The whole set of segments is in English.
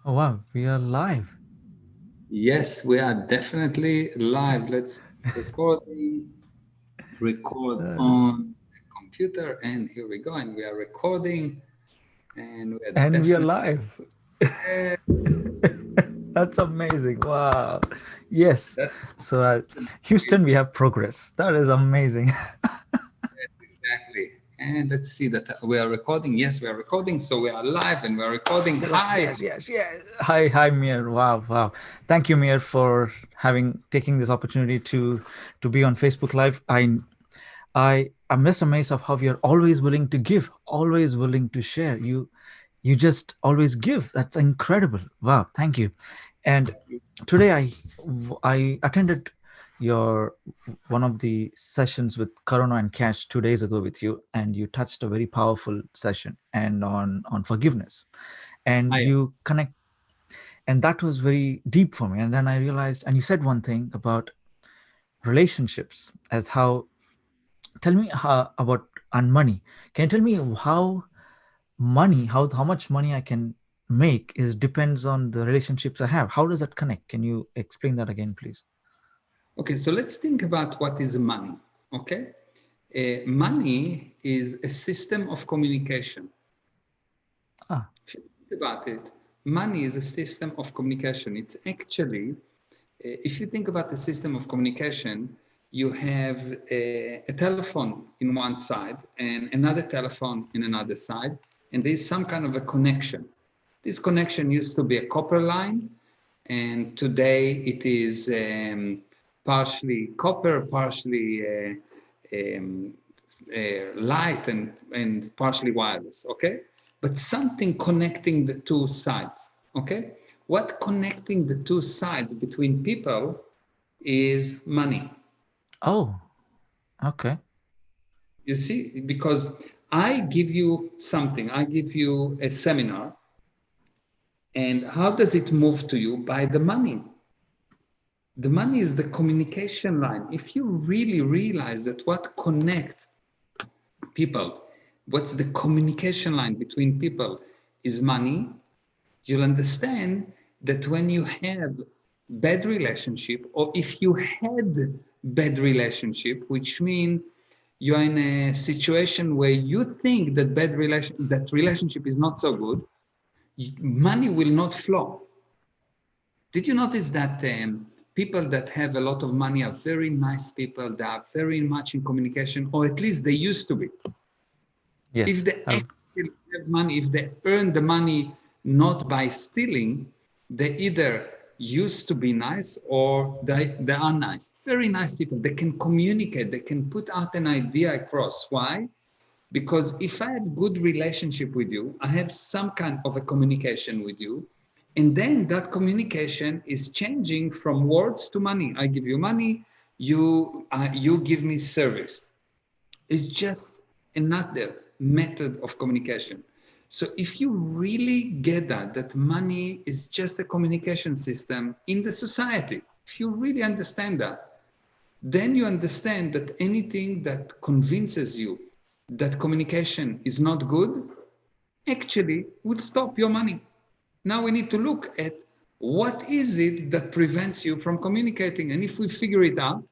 Oh, wow, we are live. Yes, we are definitely live. Let's record Uh, on the computer, and here we go. And we are recording, and we are and we are definitely. live. That's amazing. Wow. Yes. That's So, it. Houston, we have progress. That is amazing. Exactly. And let's see that we are recording. Yes, we are recording. So we are live, and we are recording. You're like, Hi. yes, yes, yes. Hi, Mir. Wow, wow. Thank you, Mir, for taking this opportunity to be on Facebook Live. I'm just amazed of how you're always willing to give, always willing to share. You just always give. That's incredible. Wow, thank you. And today I attended your one of the sessions with Karuna and Cash 2 days ago with you, and you touched a very powerful session and on forgiveness, and Hi. you connect, and that was very deep for me. And then I realized, and you said one thing about relationships as how, tell me how about, and money. Can you tell me how money, how much money I can make is depends on the relationships I have? How does that connect? Can you explain that again, please? Okay, so let's think about what is money. Okay. Money is a system of communication. Ah, If you think about it, money is a system of communication. It's actually, if you think about the system of communication, you have a telephone in one side and another telephone in another side, and there's some kind of a connection. This connection used to be a copper line, and today it is partially copper, partially light, and partially wireless. Okay, but something connecting the two sides. Okay, what connecting the two sides between people is money. oh, okay. You see, because I give you something, I give you a seminar, and how does it move to you? By the money. The money is the communication line. If you really realize that what connect people, what's the communication line between people is money, you'll understand that when you have bad relationship, or if you had bad relationship, which means you're in a situation where you think that that relationship is not so good, money will not flow. Did you notice that people that have a lot of money are very nice people? They are very much in communication, or at least they used to be. If Yes. they actually have money, if they earn the money not by stealing, they either used to be nice or they are nice. Very nice people. They can communicate, they can put out an idea across. Why? Because if I have good relationship with you, I have some kind of a communication with you, and then that communication is changing from words to money. I give you money, you give me service. It's just another method of communication. So if you really get that money is just a communication system in the society, if you really understand that, then you understand that anything that convinces you that communication is not good actually will stop your money. Now we need to look at what is it that prevents you from communicating. And if we figure it out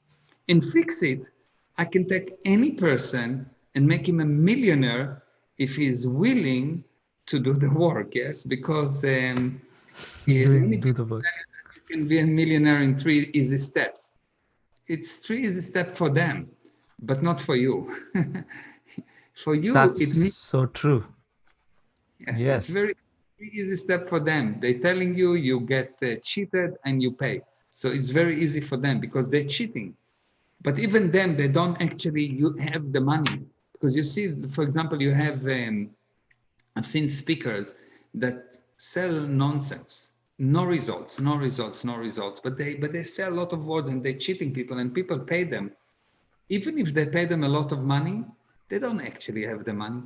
and fix it, I can take any person and make him a millionaire if he's willing to do the work. Yes, because many Do the people work. tell you that you can be a millionaire in 3 easy steps. It's 3 easy steps for them, but not for you. For you, That's it means so true. yes, it's Yes. very easy step for them. They're telling you you get cheated and you pay. So it's very easy for them because they're cheating. But even them, they don't actually you have the money because you see, for example, you have I've seen speakers that sell nonsense, no results, no results, no results. But they sell a lot of words and they're cheating people and people pay them. Even if they pay them a lot of money, they don't actually have the money.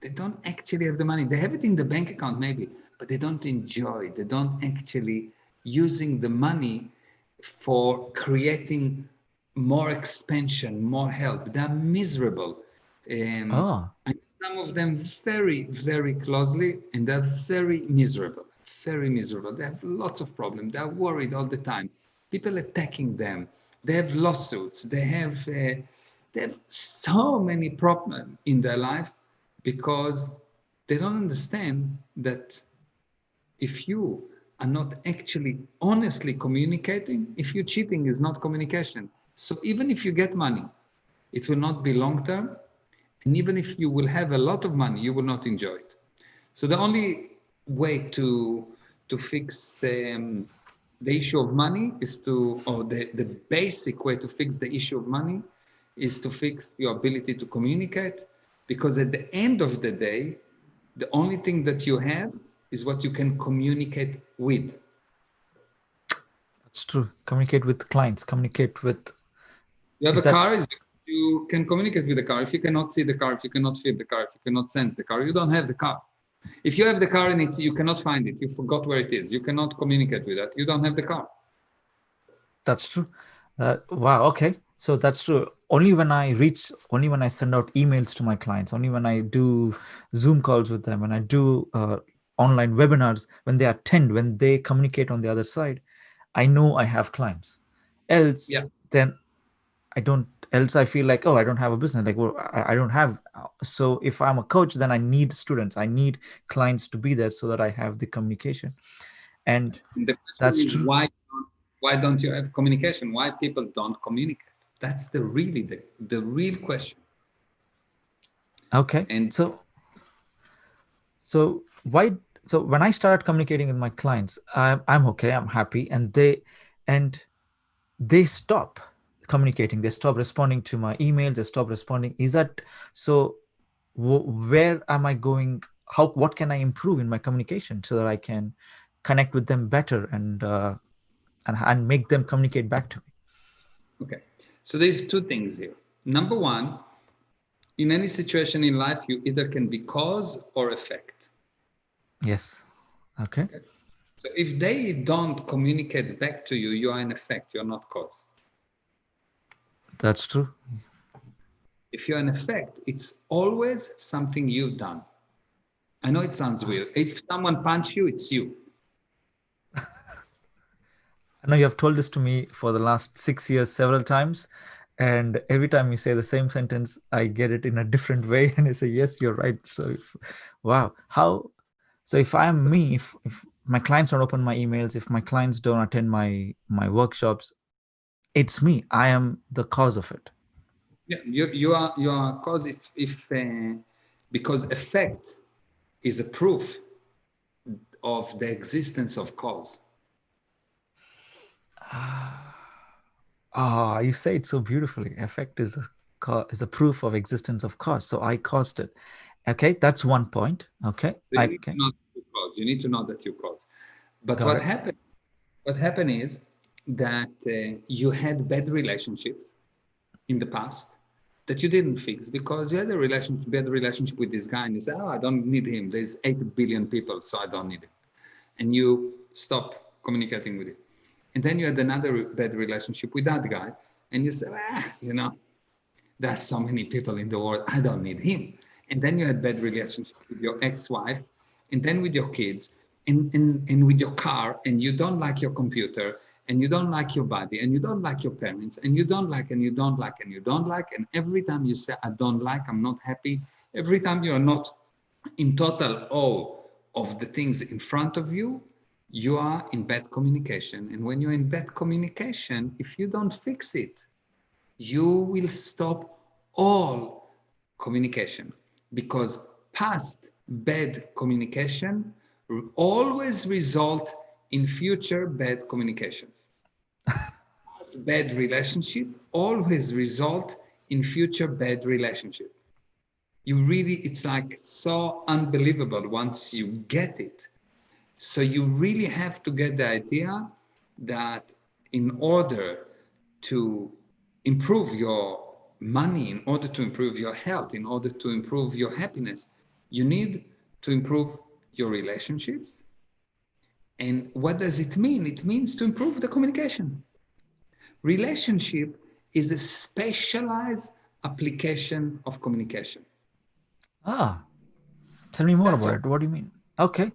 They don't actually have the money. They have it in the bank account maybe, but they don't enjoy. They don't actually using the money for creating more expansion, more help. They're miserable. Oh, I know some of them very, very closely, and they're very miserable. very miserable. They have lots of problems. They're worried all the time. People attacking them. They have lawsuits. They have so many problems in their life because they don't understand that if you are not actually honestly communicating, if you're cheating is not communication. So even if you get money, it will not be long term. And even if you will have a lot of money, you will not enjoy it. So the only way to fix the issue of money is or the basic way to fix the issue of money is to fix your ability to communicate. Because at the end of the day, the only thing that you have is what you can communicate with. That's true. Communicate with clients, communicate with, You have is a that, car, you can communicate with the car. If you cannot see the car, if you cannot feel the car, if you cannot sense the car, you don't have the car. If you have the car and you cannot find it, you forgot where it is, you cannot communicate with that, you don't have the car. that's true. Wow. Okay. So that's true. Only when I send out emails to my clients, only when I do Zoom calls with them, when I do online webinars, when they attend, when they communicate on the other side, I know I have clients. Yeah. Else, then I don't. Else, I feel like, oh, I don't have a business. Like, well, I don't have. So if I'm a coach, then I need students. I need clients to be there so that I have the communication. And And the question that's is true. why don't you have communication? Why people don't communicate? That's the real question. Okay. And So why? So when I started communicating with my clients, I'm okay. I'm happy, and they stop communicating. They stop responding to my emails. They stop responding. Is that so? Where am I going? How? What can I improve in my communication so that I can connect with them better and make them communicate back to me? okay, so there's two things here. Number one, in any situation in life, you either can be cause or effect. Yes. Okay. Okay? So if they don't communicate back to you, you are in effect, you're not cause. That's true. If you're in effect, it's always something you've done. I know it sounds weird. If someone punch you, it's you. I know you have told this to me for the last 6 years several times, and every time you say the same sentence, I get it in a different way, and I say, "Yes, you're right." So, wow, how? So if I'm me, if my clients don't open my emails, if my clients don't attend my workshops, it's me. I am the cause of it. Yeah, you are cause if because effect is a proof of the existence of cause. Ah, you say it so beautifully. Effect is is a proof of existence of cause. So I caused it. Okay, that's one point. Okay, So you need to okay, know that you cause. You need to know that you cause. But got it. what happened is that you had bad relationships in the past that you didn't fix because you had bad relationship with this guy and you say, oh, I don't need him. There's 8 billion people, so I don't need him. And you stop communicating with him. And then you had another bad relationship with that guy and you say, there's so many people in the world, I don't need him. And then you had bad relationship with your ex-wife and then with your kids and with your car and you don't like your computer and you don't like your body and you don't like your parents and you don't like and you don't like and you don't like. And every time you say, I don't like, I'm not happy, every time you are not in total awe of the things in front of you, you are in bad communication. And when you're in bad communication, if you don't fix it, you will stop all communication because past bad communication always result in future bad communications. Past bad relationship always result in future bad relationship. It's like so unbelievable once you get it. So you really have to get the idea that in order to improve your money, in order to improve your health, in order to improve your happiness, you need to improve your relationships. And what does it mean? It means to improve the communication. Relationship is a specialized application of communication. Ah, tell me more That's about all. it. What do you mean? Okay,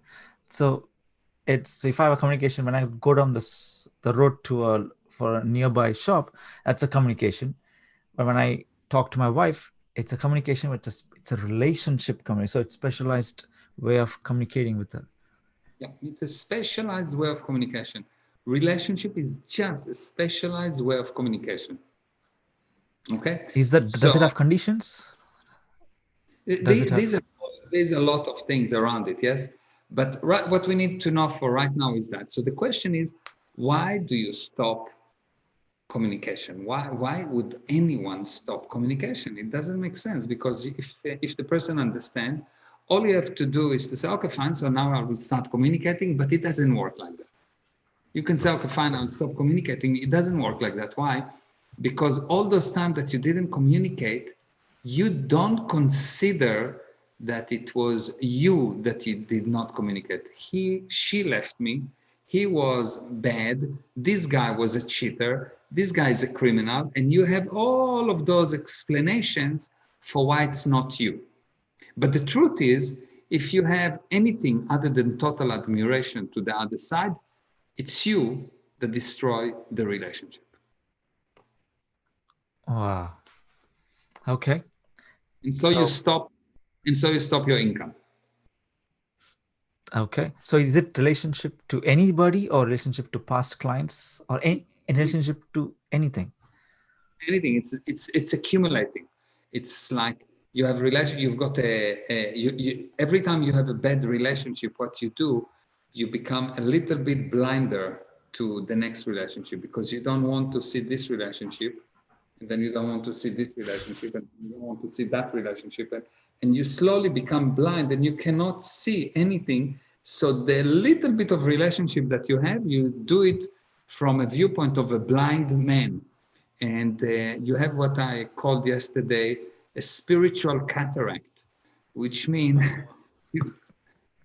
so it's if I have a communication when I go down the road to a for a nearby shop, that's a communication. But when I talk to my wife, it's a communication. It's a relationship communication. So it's specialized way of communicating with her. Yeah, it's a specialized way of communication. Relationship is just a specialized way of communication. Okay, Does it so have conditions? Does it have? there's a lot of things around it, yes. But right, what we need to know for right now is that. So the question is, why do you stop communication? Why would anyone stop communication? It doesn't make sense, because if the person understand, all you have to do is to say, okay, fine. So now I will start communicating, but it doesn't work like that. You can say, okay, fine, I'll stop communicating. It doesn't work like that. Why? Because all those times that you didn't communicate, you don't consider that it was you that you did not communicate. She left me. He was bad. This guy was a cheater. This guy is a criminal. And you have all of those explanations for why it's not you. But the truth is, if you have anything other than total admiration to the other side, it's you that destroy the relationship. Wow. Okay. And so you So stop, and so you stop your income. okay. So is it relationship to anybody or relationship to past clients or any relationship to anything? Anything, it's accumulating. It's like you have relation, you've got every time you have a bad relationship, what you do, you become a little bit blinder to the next relationship, because you don't want to see this relationship, and then you don't want to see this relationship, and you don't want to see that relationship, and you slowly become blind and you cannot see anything. So the little bit of relationship that you have, you do it from a viewpoint of a blind man. And you have what I called yesterday a spiritual cataract, which means you,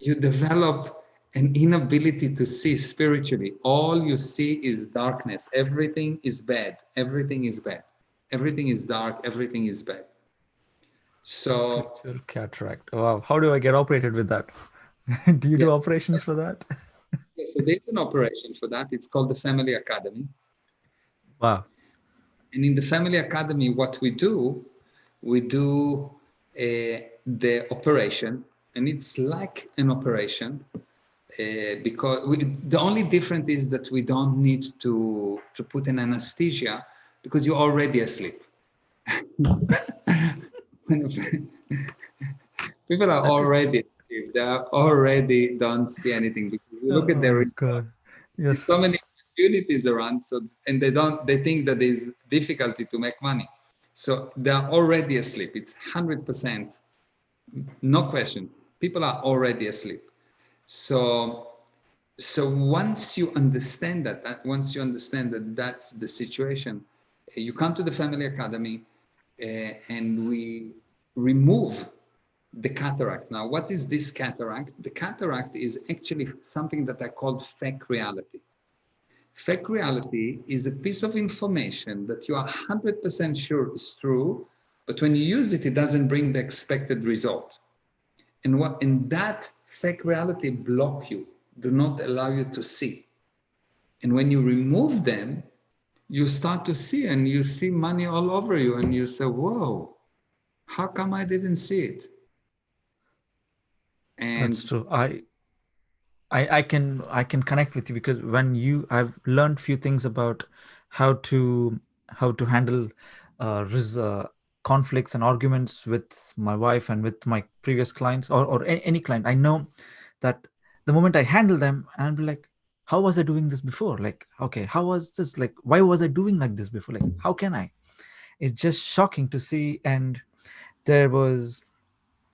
you develop an inability to see spiritually. All you see is darkness. Everything is bad. Everything is bad. Everything is dark. Everything is bad. So, Spiritual cataract. Wow. How do I get operated with that? Do you yeah. do operations for that? Yeah, so there's an operation for that. It's called the Family Academy. Wow. And in the Family Academy, what we do the operation, and it's like an operation, because the only difference is that we don't need to put an anesthesia, because you're already asleep. People are That is. already asleep. They are already don't see anything, because you look at Oh their my report. God. There's Yes. so many opportunities around, so and they think that there's difficulty to make money, so they are already asleep. It's 100%, no question. People are already asleep. So so once you understand that that's the situation, you come to the Family Academy, and we remove the cataract. Now, what is this cataract? The cataract is actually something that I call fake reality. Fake reality is a piece of information that you are 100% sure is true, but when you use it, it doesn't bring the expected result. And what in that fake reality block you, do not allow you to see. And when you remove them, you start to see, and you see money all over you, and you say, whoa, how come I didn't see it? That's And true. I can connect with you because when I've learned few things about how to how to handle conflicts and arguments with my wife and with my previous clients or any client. I know that the moment I handle them, I'll be like, how was I doing this before? Like, okay, how was this? Like, why was I doing like this before? Like, how can I? It's just shocking to see. And there was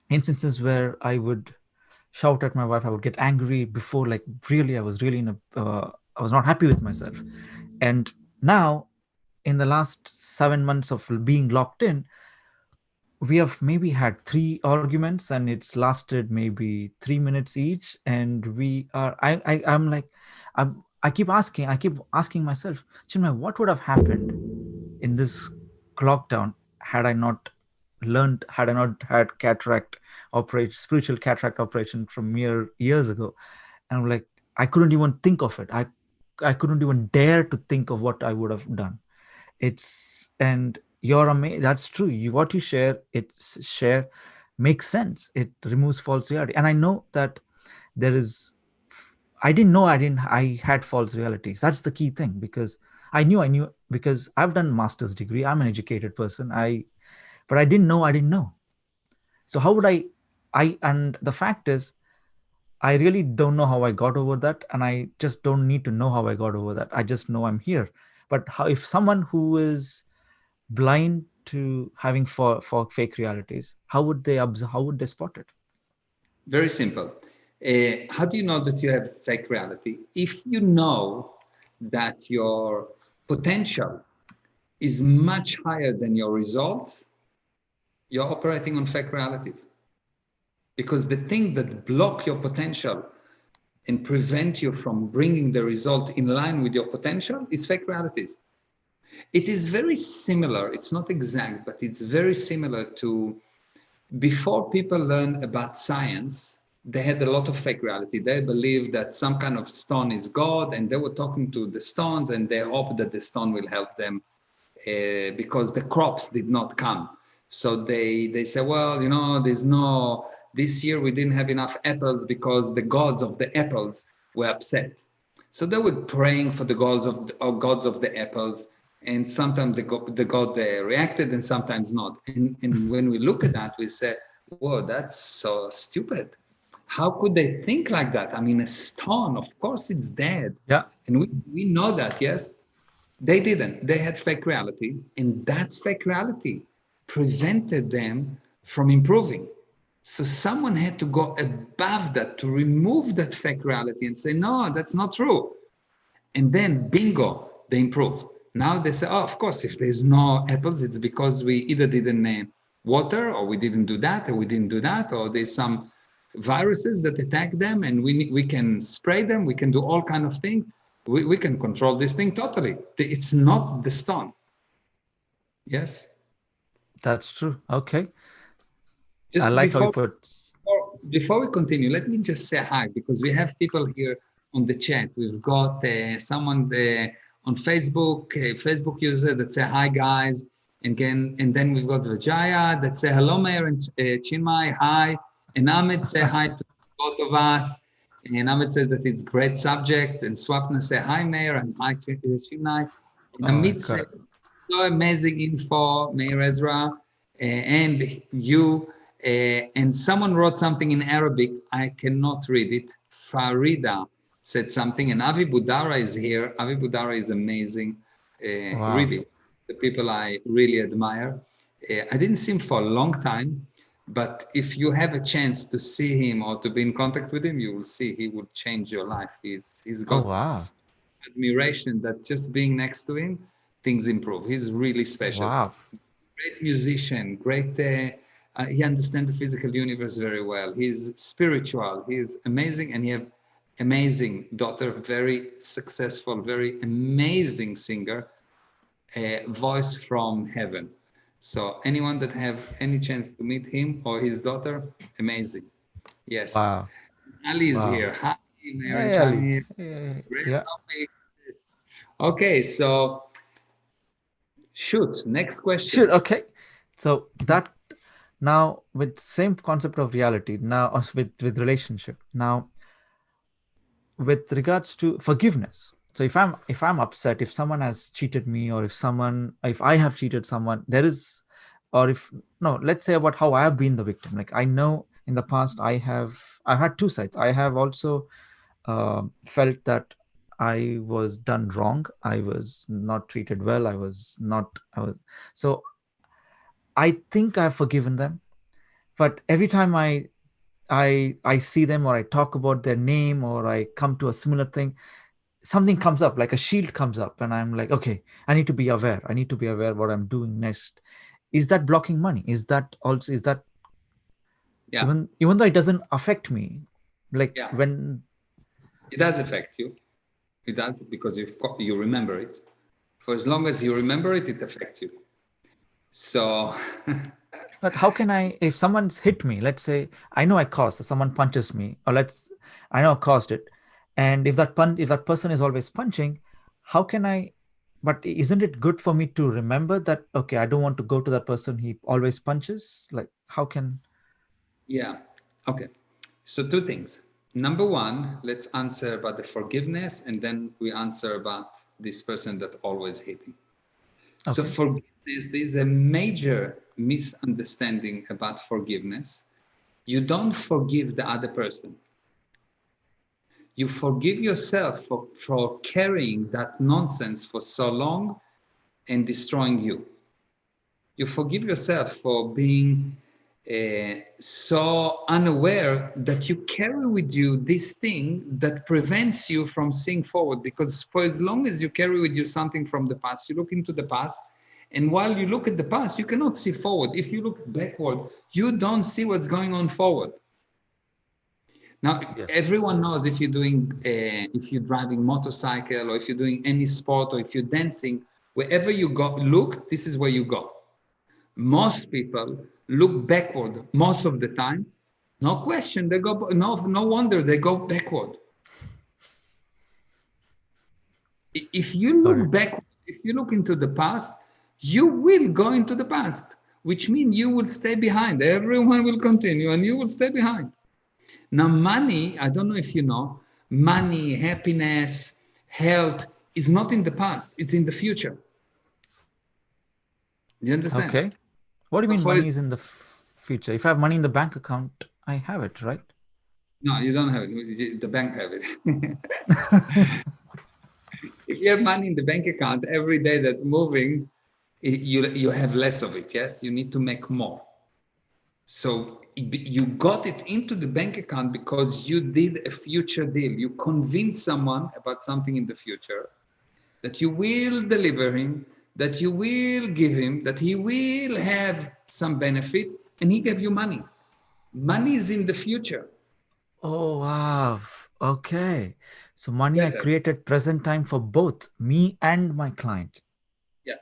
instances where I would shout at my wife. I would get angry before, like really, I was really I was not happy with myself. And now, in the last 7 months of being locked in, we have maybe had three arguments, and it's lasted maybe 3 minutes each. And I'm like, I keep asking myself, Chinmay, what would have happened in this lockdown had I not had cataract operation spiritual cataract operation from mere years ago? And I'm like, I couldn't even think of it. I couldn't even dare to think of what I would have done. It's and you're amazing. That's true. What you share makes sense. It removes false reality. And I know that there is I didn't know I had false realities. That's the key thing, because I knew because I've done master's degree. I'm an educated person. But I didn't know. So how would I and the fact is I really don't know how I got over that, and I just don't need to know how I got over that. I just know I'm here. But how, if someone who is blind to having for fake realities, how would they observe? How would they spot it? Very simple. How do you know that you have fake reality? If you know that your potential is much higher than your results, you're operating on fake realities. Because the thing that block your potential and prevent you from bringing the result in line with your potential is fake realities. It is very similar, it's not exact, but it's very similar to before people learned about science, they had a lot of fake reality. They believed that some kind of stone is God, and they were talking to the stones and they hoped that the stone will help them because the crops did not come. So they say, well, you know, this year we didn't have enough apples because the gods of the apples were upset. So they were praying for the gods of the apples, and sometimes the god reacted, and sometimes not. And when we look at that, we say, "Whoa, that's so stupid! How could they think like that? I mean, a stone, of course, it's dead, Yeah, and we know that, yes." They didn't. They had fake reality, and that fake reality prevented them from improving. So someone had to go above that to remove that fake reality and say, no, that's not true. And then, bingo, they improve. Now they say, oh, of course, if there's no apples, it's because we either didn't water, or we didn't do that, or we didn't do that, or there's some viruses that attack them, and we can spray them, we can do all kind of things. We can control this thing totally. It's not the stone. Yes. that's true. Okay. I Just like how you put. before we continue, let me just say hi, because we have people here on the chat. We've got someone on Facebook, a Facebook user that say hi guys, and then we've got Vijaya that say hello Meir and Chinmay, hi, and Ahmed say hi to both of us, and Ahmed says that it's great subject, and Swapna say hi Meir and hi Chinmay, and Oh my Amit say God. so amazing info, Meir Ezra, and you. And someone wrote something in Arabic. I cannot read it. Farida said something, and Avi Budara is here. Avi Budara is amazing. Wow. Really, the people I really admire. I didn't see him for a long time, but if you have a chance to see him or to be in contact with him, you will see he will change your life. He's Oh got wow. admiration that just being next to him, things improve. He's really special. Wow. Great musician, great. He understands the physical universe very well. He's spiritual. He's amazing, and he have amazing daughter, very successful, very amazing singer, voice from heaven. So anyone that have any chance to meet him or his daughter, amazing. Yes. Wow. Ali is Wow. here. Hi, Mayor and Hey Ali. Shani. Great Yeah. topic. Okay, so shoot. Next Sure. question. Okay. So that now with same concept of reality now with relationship now with regards to forgiveness. So if I'm upset, if someone has cheated me, or if I have cheated someone, there is, or if no, let's say about how I have been the victim. Like I know in the past I've had two sides. I have also felt that I was done wrong. I was not treated well. So I think I've forgiven them. But every time I see them, or I talk about their name, or I come to a similar thing, something comes up, like a shield comes up, and I'm like, okay, I need to be aware. I need to be aware what I'm doing next. Is that blocking money? Is that Yeah, even though it doesn't affect me, like yeah. when. It does affect you. It does, because you remember it. For as long as you remember it, it affects you. So But how can I, if someone's hit me, let's say I know I caused, someone punches me, or I know I caused it, And if that person is always punching, how can I? But isn't it good for me to remember that? Okay, I don't want to go to that person. He always punches. Like, how can? Yeah. Okay. So two things. Number one, let's answer about the forgiveness, and then we answer about this person that always hating. So Okay. forgiveness, there's a major misunderstanding about forgiveness. You don't forgive the other person. You forgive yourself for carrying that nonsense for so long and destroying you. You forgive yourself for being so unaware that you carry with you this thing that prevents you from seeing forward. Because for as long as you carry with you something from the past, you look into the past, and while you look at the past, you cannot see forward. If you look backward, you don't see what's going on forward. Now, Yes. everyone knows if you're driving motorcycle, or if you're doing any sport, or if you're dancing, wherever you go, look, this is where you go. Most people look backward most of the time. No question, they go. No wonder they go backward. If you Got look it. backward, if you look into the past, you will go into the past, which means you will stay behind. Everyone will continue, and you will stay behind. Now, money, I don't know if you know, money, happiness, health is not in the past, it's in the future. Do you understand? Okay. What do you So mean for money is in the future? If I have money in the bank account, I have it, right? no, you don't have it. The bank have it. If you have money in the bank account every day that's moving, you have less of it. Yes, you need to make more. So you got it into the bank account because you did a future deal. You convinced someone about something in the future that you will deliver him, that you will give him, that he will have some benefit, and he gave you money. Money is in the future. Oh, wow. Okay. So money I Better. created present time for both me and my client. Yeah.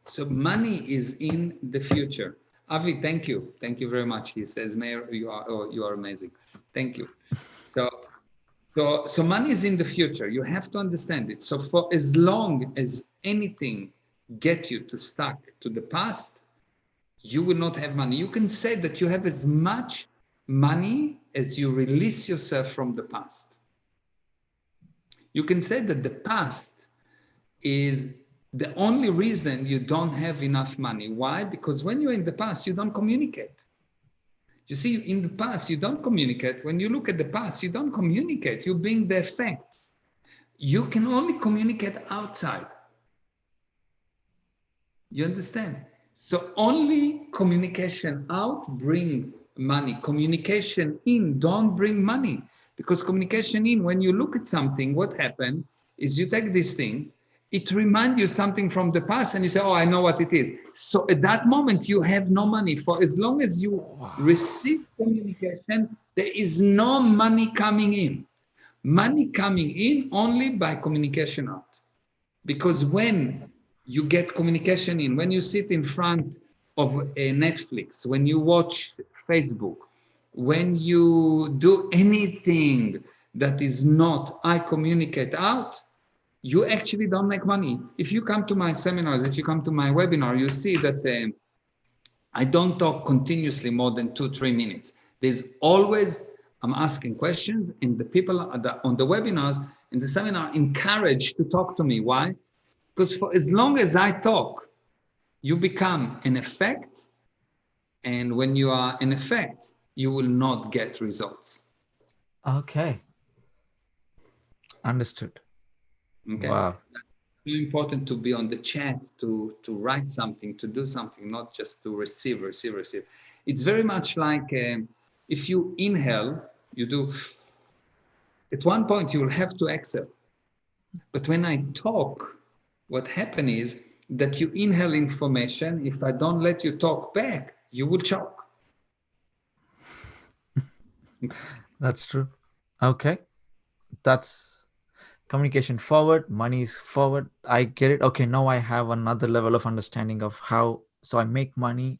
So money is in the future. Avi, thank you. Thank you very much. He says, Mayor, you are amazing. Thank you. So, so money is in the future. You have to understand it. So for as long as anything get you to stuck to the past, you will not have money. You can say that you have as much money as you release yourself from the past. You can say that the past is the only reason you don't have enough money. Why? Because when you're in the past, you don't communicate. You see, in the past, you don't communicate. When you look at the past, you don't communicate. You bring the effect. You can only communicate outside. You understand? So only communication out bring money. Communication in don't bring money. Because communication in, when you look at something, what happened is you take this thing, it reminds you something from the past, and you say, oh, I know what it is. So at that moment, you have no money. For as long as you receive communication, there is no money coming in. Money coming in only by communication out. Because when you get communication in, when you sit in front of a Netflix, when you watch Facebook, when you do anything that is not I communicate out, you actually don't make money. If you come to my seminars, if you come to my webinar, you see that I don't talk continuously more than 2-3 minutes. There's always, I'm asking questions, and the people on the webinars and the seminar encouraged to talk to me. Why? Because for as long as I talk, you become an effect. And when you are an effect, you will not get results. Okay. Understood. Okay. Wow. It's very important to be on the chat, to write something, to do something, not just to receive. It's very much like if you inhale, you do, at one point you will have to exhale. But when I talk, what happens is that you inhale information. If I don't let you talk back, you will choke. That's true. Okay. That's communication forward, money is forward. I get it. Okay, now I have another level of understanding of how. So I make money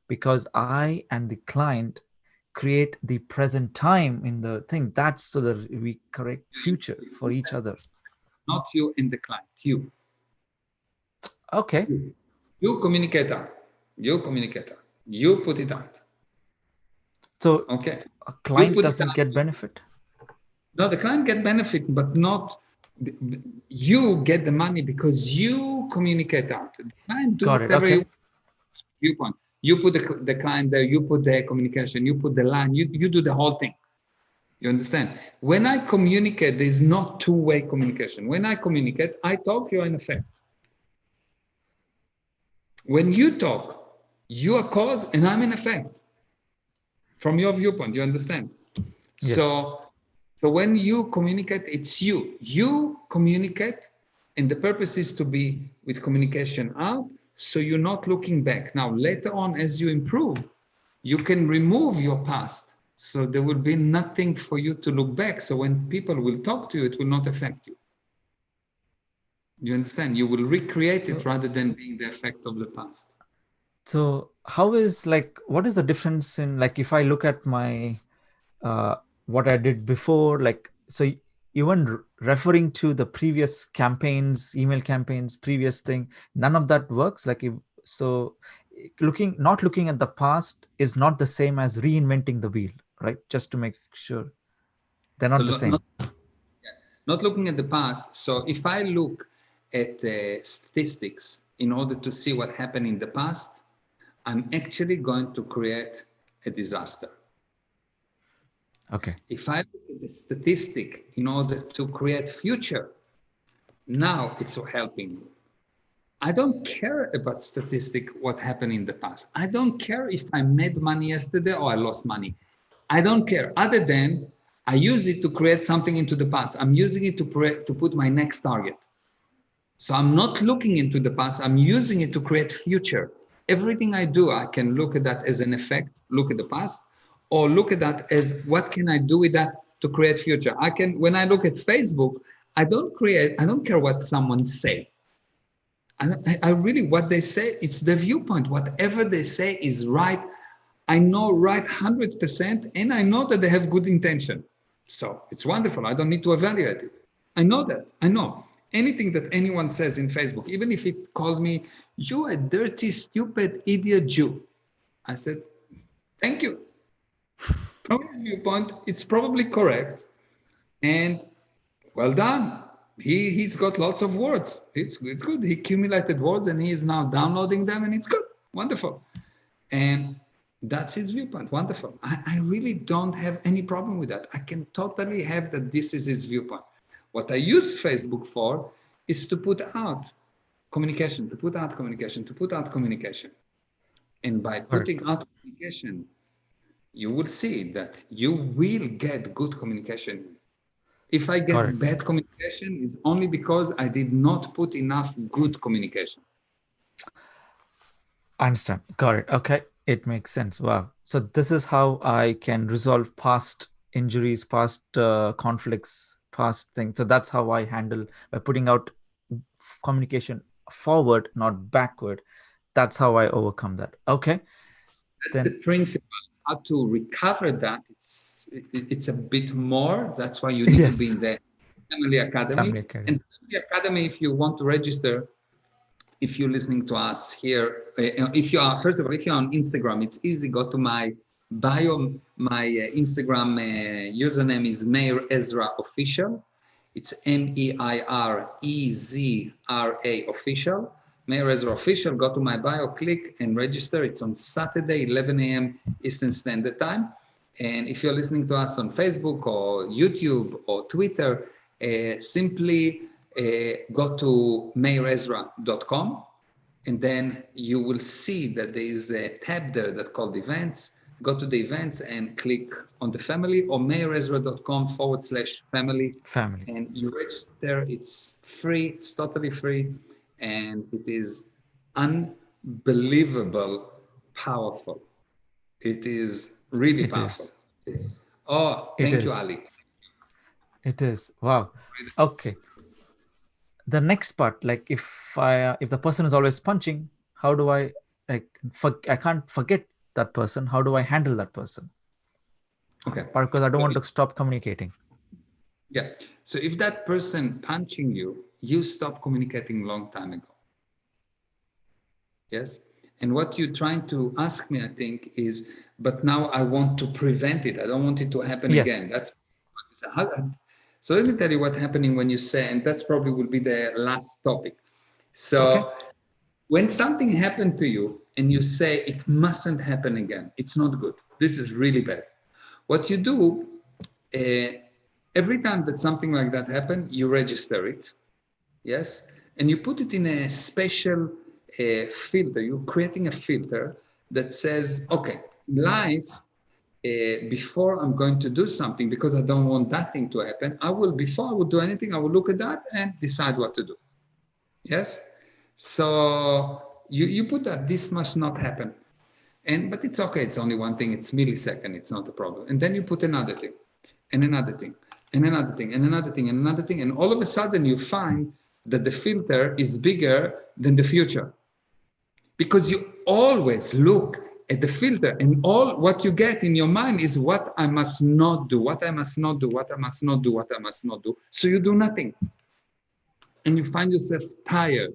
because I and the client create the present time in the thing. That's so that we correct future for each other. Not you and the client, you. Okay. You communicator, you communicator, you put it out. So Okay. a You client put it doesn't out. get benefit. No, the client get benefit, but not you get the money because you communicate out. The client do Got it. whatever you Okay. viewpoint. You put the client there, you put the communication, you put the line, you do the whole thing. You understand? When I communicate, there's not two-way communication. When I communicate, I talk, you're in effect. When you talk, you are cause and I'm in effect. From your viewpoint, you understand? Yes. So when you communicate, it's you. You communicate, and the purpose is to be with communication out, so you're not looking back. Now, later on, as you improve, you can remove your past. So there will be nothing for you to look back. So when people will talk to you, it will not affect you. You understand? You will recreate it rather than being the effect of the past. So how is like, what is the difference in like, if I look at my, what I did before, like, so even referring to the previous campaigns, email campaigns, previous thing, none of that works. Like, if, so not looking at the past is not the same as reinventing the wheel, right? Just to make sure they're So not the same. not looking at the past. So if I look at statistics in order to see what happened in the past, I'm actually going to create a disaster. Okay. If I look at the statistic in order to create future, now it's helping me. I don't care about statistic, what happened in the past. I don't care if I made money yesterday or I lost money. I don't care, other than I use it to create something into the past. I'm using it to put my next target. So I'm not looking into the past, I'm using it to create future. Everything I do, I can look at that as an effect, look at the past, or look at that as what can I do with that to create future. I can, when I look at Facebook, I don't care what someone say. I really, what they say, it's the viewpoint. Whatever they say is right. I know right 100%, and I know that they have good intention. So it's wonderful. I don't need to evaluate it. I know that. I know. Anything that anyone says in Facebook, even if it called me, you a dirty, stupid, idiot Jew. I said, thank you. From his viewpoint, it's probably correct. And well done. He's got lots of words. It's good. He accumulated words and he is now downloading them and it's good. Wonderful. And that's his viewpoint. Wonderful. I really don't have any problem with that. I can totally have that this is his viewpoint. What I use Facebook for is to put out communication, to put out communication, to put out communication. And by putting out communication, you will see that you will get good communication. If I get bad communication, it's only because I did not put enough good communication. I understand. Got it. Okay. It makes sense. Wow. So this is how I can resolve past injuries, past conflicts, past things. So that's how I handle by putting out communication forward, not backward. That's how I overcome that. Okay. That's the principle. How to recover that, it's a bit more. That's why you need to be in the Family Academy. And Family Academy, if you want to register, if you're listening to us here, if you are, first of all, if you're on Instagram, it's easy. Go to my bio. My Instagram username is Meir Ezra Official. It's MEIREZRA Official. Meir Ezra Official. Go to my bio, click and register. It's on Saturday, 11 a.m. Eastern Standard Time. And if you're listening to us on Facebook or YouTube or Twitter, simply go to meirezra.com, and then you will see that there is a tab there that's called events. Go to the events and click on the family, or meirezra.com/family. And you register. It's free. It's totally free. And it is unbelievable powerful. It is really powerful. Oh, thank you, Ali. It is. Wow. Okay. The next part, like if the person is always punching, how do I I can't forget that person? How do I handle that person? Okay. Because I don't So want to stop communicating. yeah. So if that person punching you, you stop communicating long time ago. Yes. And what you're trying to ask me, I think, is, but now I want to prevent it. I don't want it to happen Yes. again. That's so let me tell you what's happening when you say, and that's probably will be the last topic. Okay. So when something happened to you and you say it mustn't happen again, it's not good. This is really bad. What you do, every time that something like that happens, you register it, yes, and you put it in a special filter. You're creating a filter that says, okay, life, before I'm going to do something, because I don't want that thing to happen, I will, before I would do anything, I will look at that and decide what to do. Yes. So you put that this must not happen. And but it's okay, it's only one thing, it's millisecond, it's not a problem. And then you put another thing, and another thing, and another thing, and another thing, and another thing, and all of a sudden you find that the filter is bigger than the future. Because you always look at the filter, and all what you get in your mind is what I must not do, what I must not do, what I must not do, what I must not do. So you do nothing. And you find yourself tired,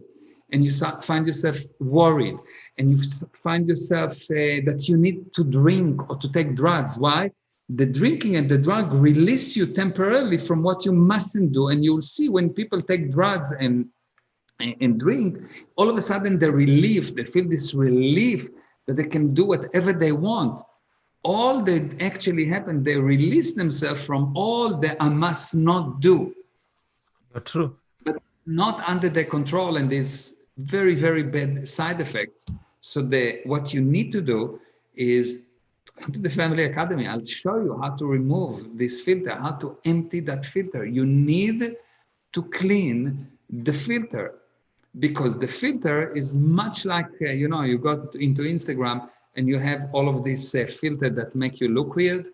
and you find yourself worried, and you find yourself that you need to drink or to take drugs. Why? The drinking and the drug release you temporarily from what you mustn't do. And you'll see when people take drugs and drink, all of a sudden they're relieved. They feel this relief that they can do whatever they want. All that actually happened, they release themselves from all that I must not do. You're true. But not under their control, and there's very, very bad side effects. So what you need to do is come to the Family Academy. I'll show you how to remove this filter, how to empty that filter. You need to clean the filter, because the filter is much like, you got into Instagram and you have all of these filters that make you look weird.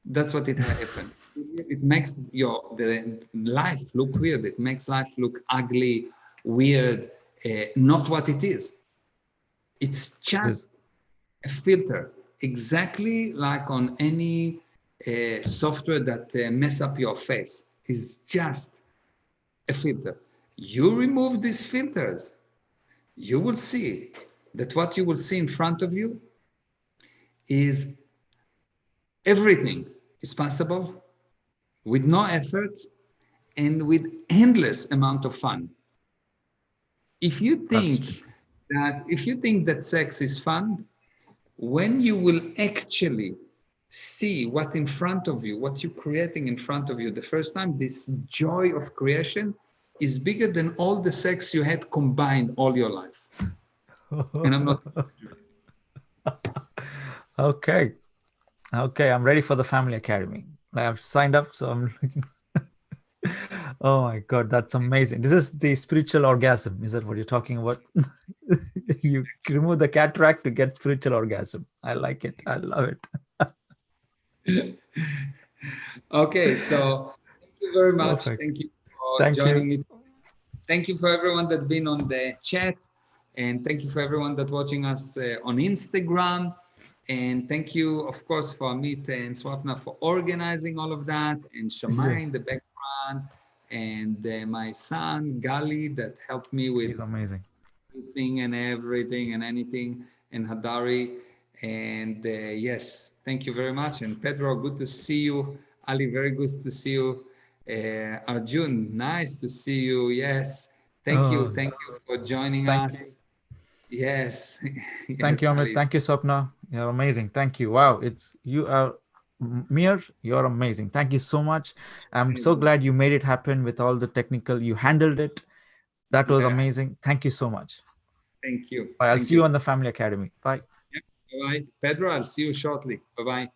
That's what it happened. It makes the life look weird. It makes life look ugly, weird, not what it is. It's just a filter, exactly like on any software that mess up your face. It's just a filter. You remove these filters, you will see that what you will see in front of you is everything is possible with no effort and with endless amount of fun. If you think that sex is fun, when you will actually see what in front of you, what you're creating in front of you the first time, this joy of creation is bigger than all the sex you had combined all your life. And I'm not. Okay. Okay. I'm ready for the Family Academy. I've signed up, so I'm looking. Oh my God, that's amazing. This is the spiritual orgasm. Is that what you're talking about? You remove the cataract to get spiritual orgasm. I like it. I love it. Okay, so thank you very much. Perfect. Thank you for Thank joining you. me. Thank you for everyone that's been on the chat, and thank you for everyone that's watching us on Instagram. And thank you, of course, for Amit and Swapna for organizing all of that, and Shamai in Yes, the background, and my son Gali that helped me with he's amazing. everything and anything, and Hadari. And yes, thank you very much. And Pedro, good to see you. Ali, very good to see you. Arjun, nice to see you. Yes, thank you. Oh, Thank you for joining thank you. us. Yes, Thank yes, you, Amit. Ali. Thank you, Swapna. You're amazing. Thank you. Wow, you are Mir. You're amazing. Thank you so much. I'm so glad you made it happen with all the technical. You handled it. That was Yeah, amazing. Thank you so much. thank you. Bye. I'll Thank see you you. on the Family Academy. Bye. Yep. Bye-bye. Pedro, I'll see you shortly. Bye-bye.